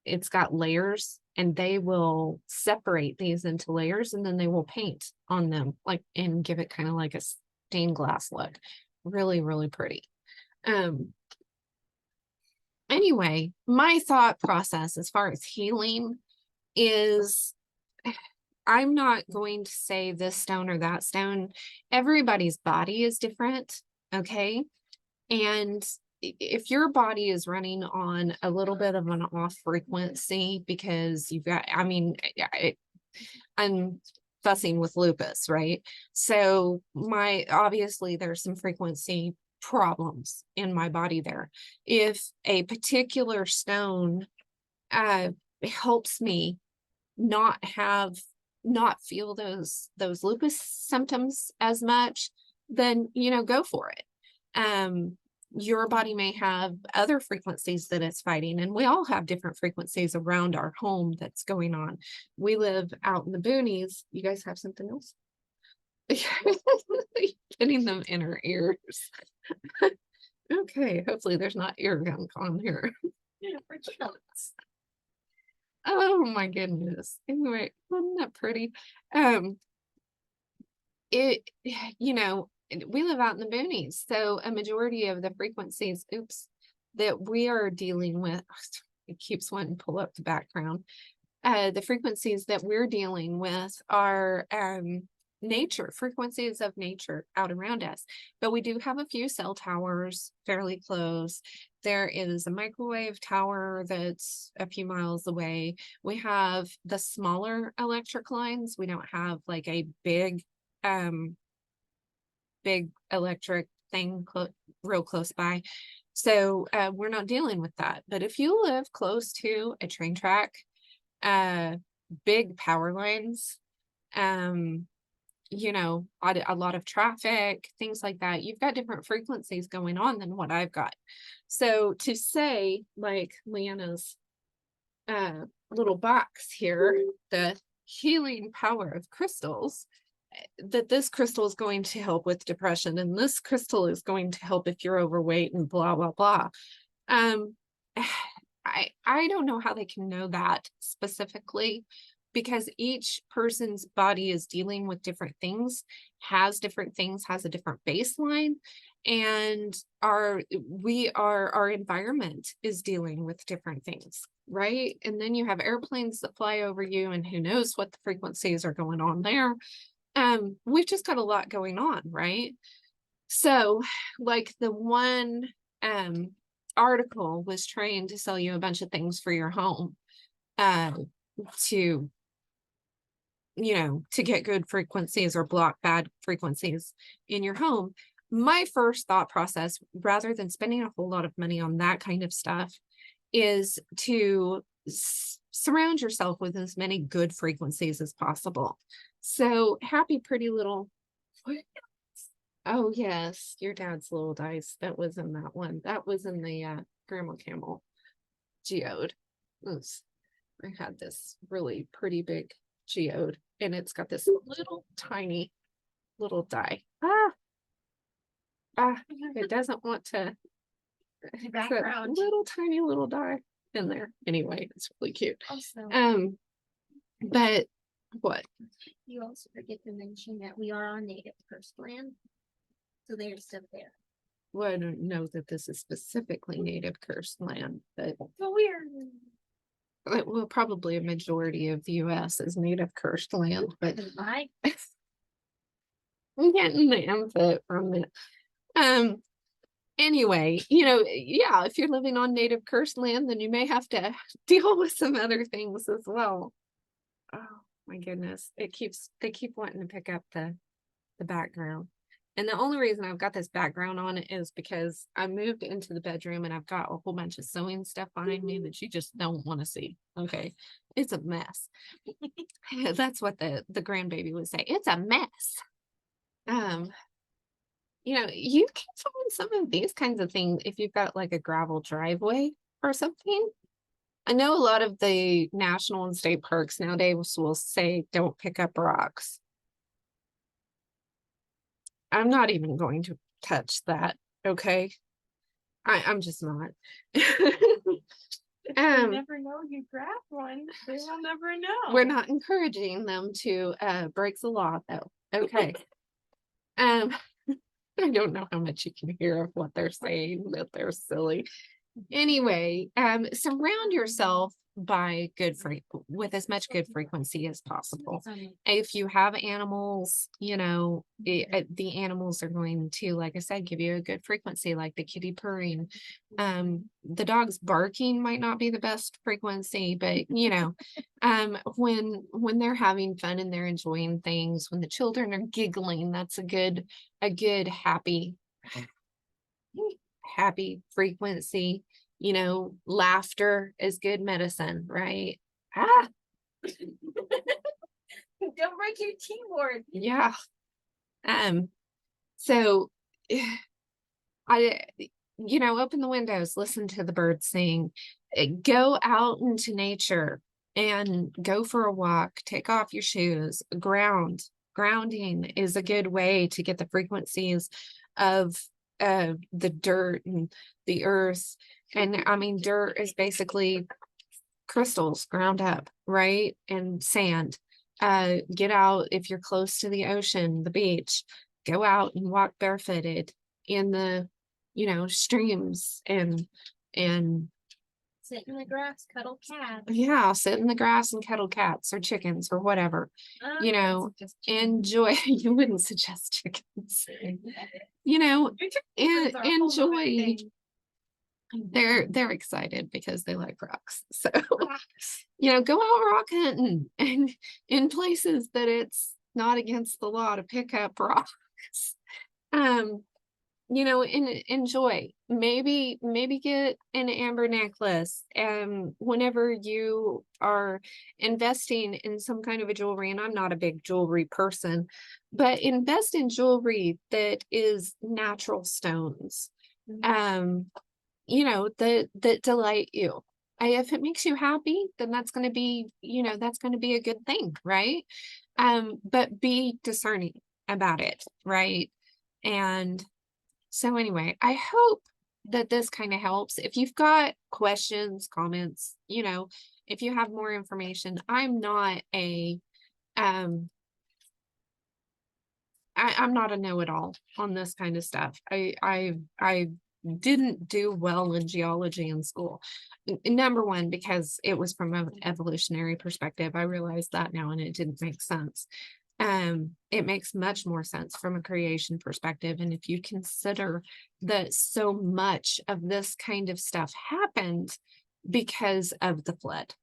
[SPEAKER 1] it's got layers, and they will separate these into layers, and then they will paint on them and give it kind of like a stained glass look. Really, really pretty. Anyway, my thought process as far as healing is, I'm not going to say this stone or that stone. Everybody's body is different. Okay. And if your body is running on a little bit of an off frequency because you've got, I'm fussing with lupus, right? So obviously there's some frequency problems in my body there. If a particular stone helps me not feel those lupus symptoms as much, then go for it. Your body may have other frequencies that it's fighting, and we all have different frequencies around our home that's going on. We live out in the boonies. You guys have something else? Getting them in our ears. Okay, hopefully there's not ear gunk on here. Oh my goodness. Anyway, wasn't that pretty? We live out in the boonies, so a majority of the frequencies, that we are dealing with, it keeps wanting to pull up the background. The frequencies that we're dealing with are nature, frequencies of nature out around us. But we do have a few cell towers fairly close. There is a microwave tower that's a few miles away. We have the smaller electric lines. We don't have like a big electric thing real close by. So we're not dealing with that. But if you live close to a train track, big power lines, you know, a lot of traffic, things like that. You've got different frequencies going on than what I've got. So to say, like Leanna's little box here, the healing power of crystals, that this crystal is going to help with depression, and this crystal is going to help if you're overweight, and blah blah blah. I don't know how they can know that specifically, because each person's body is dealing with different things, has different things, has a different baseline, and our environment is dealing with different things, right? And then you have airplanes that fly over you, and who knows what the frequencies are going on there. We've just got a lot going on, right? So, like the one article was trying to sell you a bunch of things for your home, to, you know, to get good frequencies or block bad frequencies in your home. My first thought process, rather than spending a whole lot of money on that kind of stuff, is to surround yourself with as many good frequencies as possible. So happy, pretty little. Oh yes, your dad's little dice. That was in that one. That was in the Grandma Camel geode. Oops. I had this really pretty big geode, and it's got this little tiny little die. It doesn't want to.
[SPEAKER 2] Background.
[SPEAKER 1] Little tiny little die in there. Anyway, it's really cute.
[SPEAKER 2] Also,
[SPEAKER 1] But what?
[SPEAKER 2] you also forget to mention that we are on native cursed land. So they're still there.
[SPEAKER 1] Well, I don't know that this is specifically native cursed land, but
[SPEAKER 2] So weird.
[SPEAKER 1] well, probably a majority of the US is native cursed land, but
[SPEAKER 2] I
[SPEAKER 1] I'm getting the input from it. Anyway, you know, yeah, if you're living on native cursed land, then you may have to deal with some other things as well. Oh my goodness. They keep wanting to pick up the background. And the only reason I've got this background on it is because I moved into the bedroom and I've got a whole bunch of sewing stuff behind me that you just don't want to see. Okay. It's a mess. That's what the grandbaby would say. It's a mess. You know, you can find some of these kinds of things if you've got like a gravel driveway or something. I know a lot of the national and state parks nowadays will say don't pick up rocks. I'm not even going to touch that. Okay. I'm just not.
[SPEAKER 2] you never know you grab one. They will never know.
[SPEAKER 1] We're not encouraging them to break the law though. Okay. I don't know how much you can hear of what they're saying, that they're silly. Anyway, surround yourself by with as much good frequency as possible. If you have animals, you know, the animals are going to, like I said, give you a good frequency, like the kitty purring. The dog's barking might not be the best frequency, but you know, when they're having fun and they're enjoying things, when the children are giggling, that's a good happy frequency. You know, laughter is good medicine, right?
[SPEAKER 2] Don't break your keyboard.
[SPEAKER 1] Yeah. So I, you know, open the windows, listen to the birds sing, go out into nature and go for a walk, take off your shoes, grounding is a good way to get the frequencies of the dirt and the earth. And I mean, dirt is basically crystals ground up, right? And sand. Get out if you're close to the ocean, the beach, go out and walk barefooted in the, you know, streams and
[SPEAKER 2] sit in the grass, cuddle cats.
[SPEAKER 1] Yeah, sit in the grass and cuddle cats or chickens or whatever. You know, enjoy. You wouldn't suggest chickens. You know, and enjoy. They're excited because they like rocks. So, you know, go out rock hunting and in places that it's not against the law to pick up rocks. enjoy. Maybe get an amber necklace. Whenever you are investing in some kind of a jewelry, and I'm not a big jewelry person, but invest in jewelry that is natural stones. Um, that delight you. If it makes you happy, then that's going to be, that's going to be a good thing, right? But be discerning about it, right? And so anyway, I hope that this kind of helps. If you've got questions, comments, if you have more information, I'm not um I'm not a know-it-all on this kind of stuff. I didn't do well in geology in school. Number one, because it was from an evolutionary perspective. I realize that now and it didn't make sense. It makes much more sense from a creation perspective. And if you consider that so much of this kind of stuff happened because of the flood,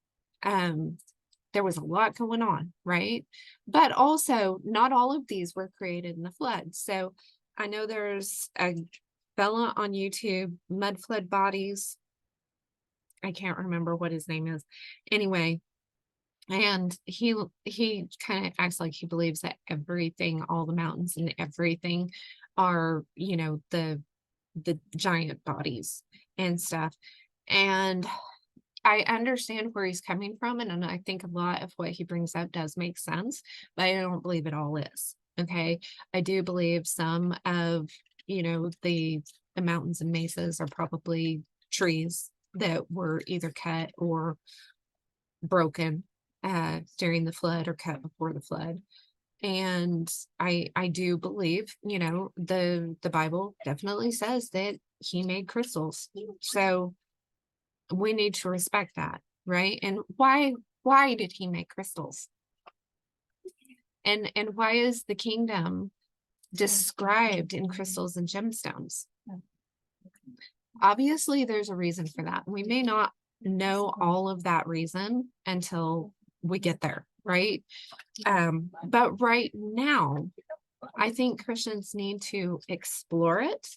[SPEAKER 1] there was a lot going on, right? But also, not all of these were created in the flood. So I know there's a fella on YouTube, Mud Flood Bodies. I can't remember what his name is. Anyway, and he kind of acts like he believes that everything, all the mountains and everything are, the giant bodies and stuff. And I understand where he's coming from, and I think a lot of what he brings up does make sense, but I don't believe it all is. Okay. I do believe some of, the mountains and mesas are probably trees that were either cut or broken during the flood or cut before the flood. And I do believe, the Bible definitely says that he made crystals. So we need to respect that, right? And why did he make crystals? And why is the kingdom described in crystals and gemstones? Obviously, there's a reason for that. We may not know all of that reason until we get there, right? But right now, I think Christians need to explore it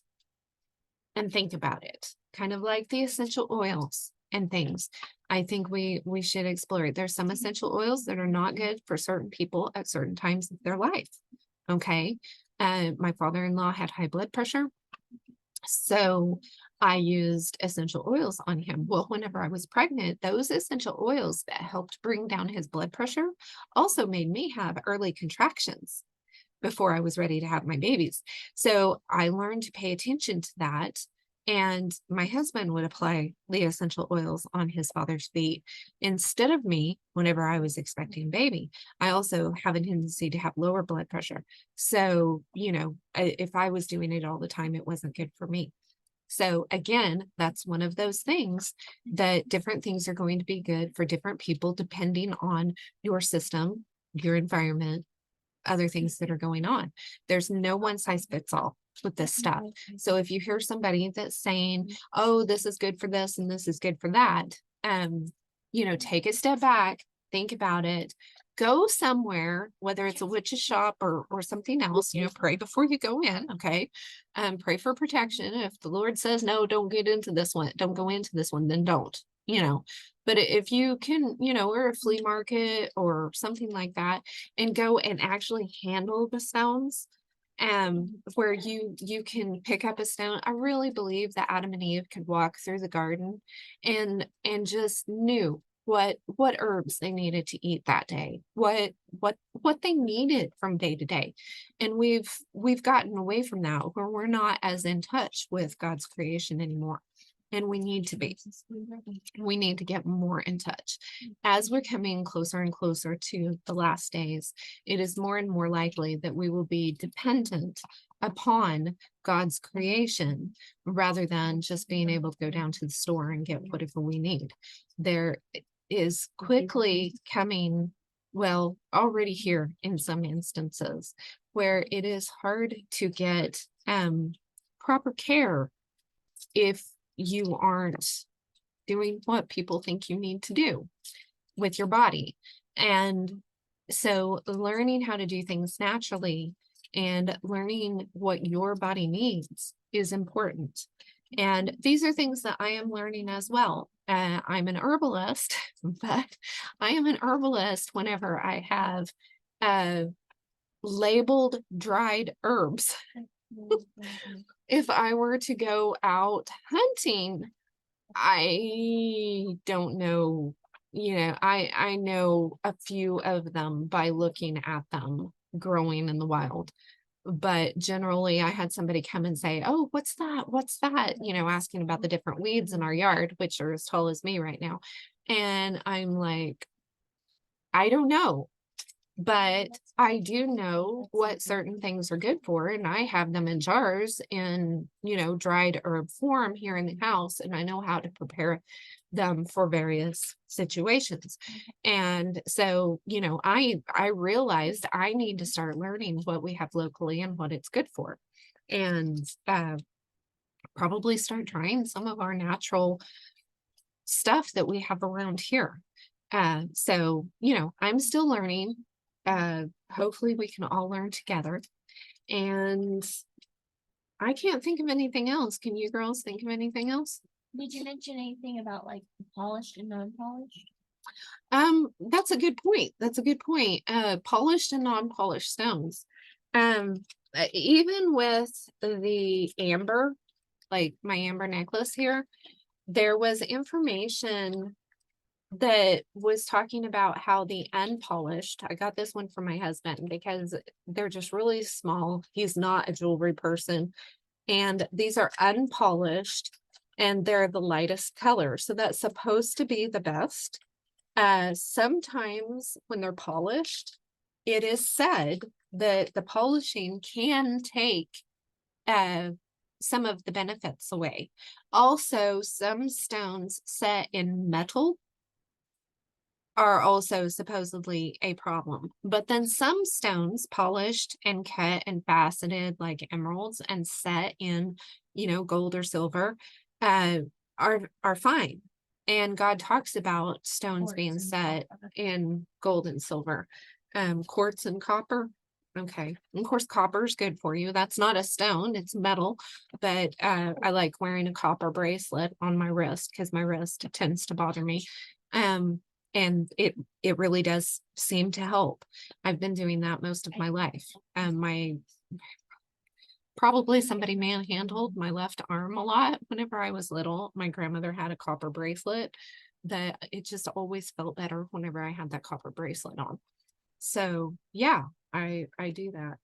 [SPEAKER 1] and think about it, kind of like the essential oils and things. I think we should explore it. There's some essential oils that are not good for certain people at certain times of their life. Okay. My father-in-law had high blood pressure. So I used essential oils on him. Well, whenever I was pregnant, those essential oils that helped bring down his blood pressure also made me have early contractions before I was ready to have my babies. So I learned to pay attention to that. And my husband would apply the essential oils on his father's feet instead of me whenever I was expecting a baby. I also have a tendency to have lower blood pressure. So, if I was doing it all the time, it wasn't good for me. So again, that's one of those things that different things are going to be good for different people depending on your system, your environment, other things that are going on. There's no one size fits all with this stuff. So if you hear somebody that's saying, oh, this is good for this and this is good for that, take a step back, think about it, go somewhere, whether it's a witch's shop or something else, pray before you go in. Okay. Pray for protection. If the Lord says, no, don't get into this one, don't go into this one, then don't, but if you can, or a flea market or something like that, and go and actually handle the stones, where you can pick up a stone. I really believe that Adam and Eve could walk through the garden and just knew what herbs they needed to eat that day, what they needed from day to day. And we've gotten away from that, where we're not as in touch with God's creation anymore. And we need to be. We need to get more in touch. As we're coming closer and closer to the last days, it is more and more likely that we will be dependent upon God's creation rather than just being able to go down to the store and get whatever we need. There is quickly coming, well, already here in some instances, where it is hard to get proper care if you aren't doing what people think you need to do with your body. And so learning how to do things naturally and learning what your body needs is important. And these are things that I am learning as well. I'm an herbalist, but I am an herbalist whenever I have labeled dried herbs. If I were to go out hunting, I don't know, I know a few of them by looking at them growing in the wild. But generally, I had somebody come and say, "Oh, what's that? What's that?" Asking about the different weeds in our yard, which are as tall as me right now. And I'm like, I don't know. But I do know what certain things are good for, and I have them in jars in, dried herb form here in the house, and I know how to prepare them for various situations. And so, I realized I need to start learning what we have locally and what it's good for. And probably start trying some of our natural stuff that we have around here. So, I'm still learning. Hopefully we can all learn together. And I can't think of anything else. Can you girls think of anything else?
[SPEAKER 2] Did you mention anything about like polished and non-polished?
[SPEAKER 1] That's a good point. That's a good point. Polished and non-polished stones. Even with the amber, like my amber necklace here, there was information that was talking about how the unpolished, I got this one from my husband because they're just really small. He's not a jewelry person. And these are unpolished and they're the lightest color. So that's supposed to be the best. Sometimes when they're polished, it is said that the polishing can take some of the benefits away. Also, some stones set in metal are also supposedly a problem. But then some stones polished and cut and faceted like emeralds and set in, gold or silver, are fine. And God talks about stones being set in gold and silver, quartz and copper. Okay. Of course, copper is good for you. That's not a stone, it's metal. But I like wearing a copper bracelet on my wrist because my wrist tends to bother me. And it really does seem to help. I've been doing that most of my life. Probably somebody manhandled my left arm a lot whenever I was little. My grandmother had a copper bracelet that it just always felt better whenever I had that copper bracelet on. So yeah, I do that.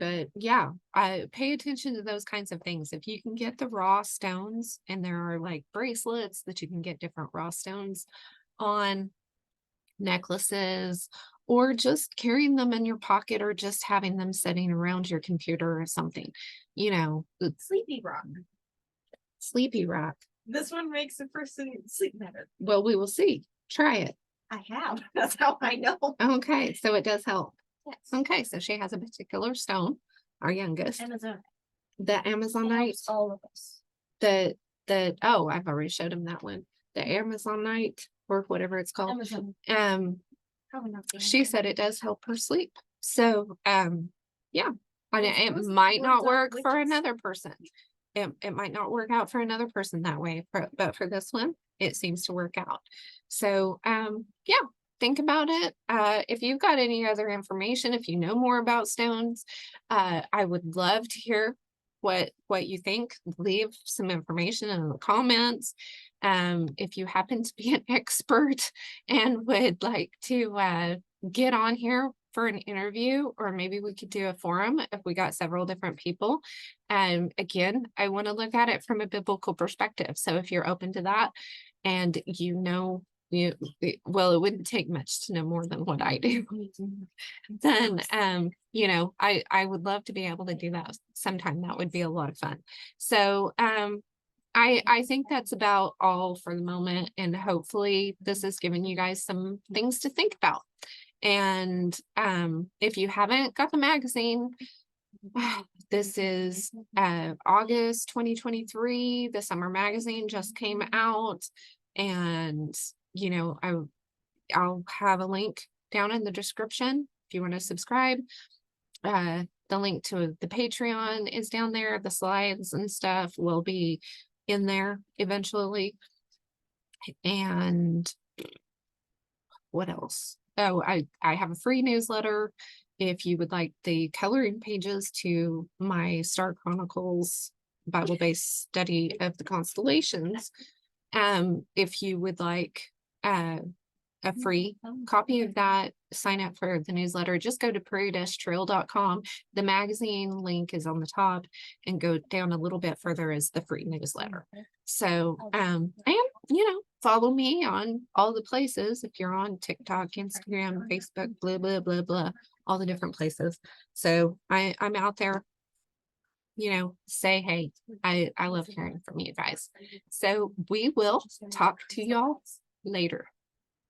[SPEAKER 1] But yeah, I pay attention to those kinds of things. If you can get the raw stones, and there are like bracelets that you can get different raw stones on, necklaces, or just carrying them in your pocket, or just having them sitting around your computer or something,
[SPEAKER 2] Sleepy rock.
[SPEAKER 1] Sleepy rock.
[SPEAKER 2] This one makes a person sleep better.
[SPEAKER 1] Well, we will see. Try it.
[SPEAKER 2] I have. That's how I know.
[SPEAKER 1] Okay, so it does help.
[SPEAKER 2] Yes.
[SPEAKER 1] Okay, so she has a particular stone, our youngest.
[SPEAKER 2] Amazon.
[SPEAKER 1] The Amazonite.
[SPEAKER 2] All of us.
[SPEAKER 1] Oh, I've already showed him that one. The Amazonite, or whatever it's called.
[SPEAKER 2] Amazon.
[SPEAKER 1] She said it does help her sleep. So yeah. And it might not work for another person. It might not work out for another person that way, but for this one, it seems to work out. So yeah, think about it. If you've got any other information, if you know more about stones, I would love to hear what you think. Leave some information in the comments. If you happen to be an expert and would like to get on here for an interview, or maybe we could do a forum if we got several different people. Again, I want to look at it from a biblical perspective. So if you're open to that, and well, it wouldn't take much to know more than what I do, then I would love to be able to do that sometime. That would be a lot of fun. So I think that's about all for the moment, and hopefully this has given you guys some things to think about. And if you haven't got the magazine, this is August 2023. The summer magazine just came out, and I'll have a link down in the description if you want to subscribe. The the link to the Patreon is down there. The slides and stuff will be in there eventually. And what else? Oh, I have a free newsletter if you would like the coloring pages to my Star Chronicles Bible-based study of the constellations. If you would like a free copy of that, sign up for the newsletter, just go to prairie-trail.com. The magazine link is on the top, and go down a little bit further is the free newsletter. So, and follow me on all the places. If you're on TikTok, Instagram, Facebook, blah, blah, blah, blah, all the different places. So I'm out there, say, hey, I love hearing from you guys. So we will talk to y'all later.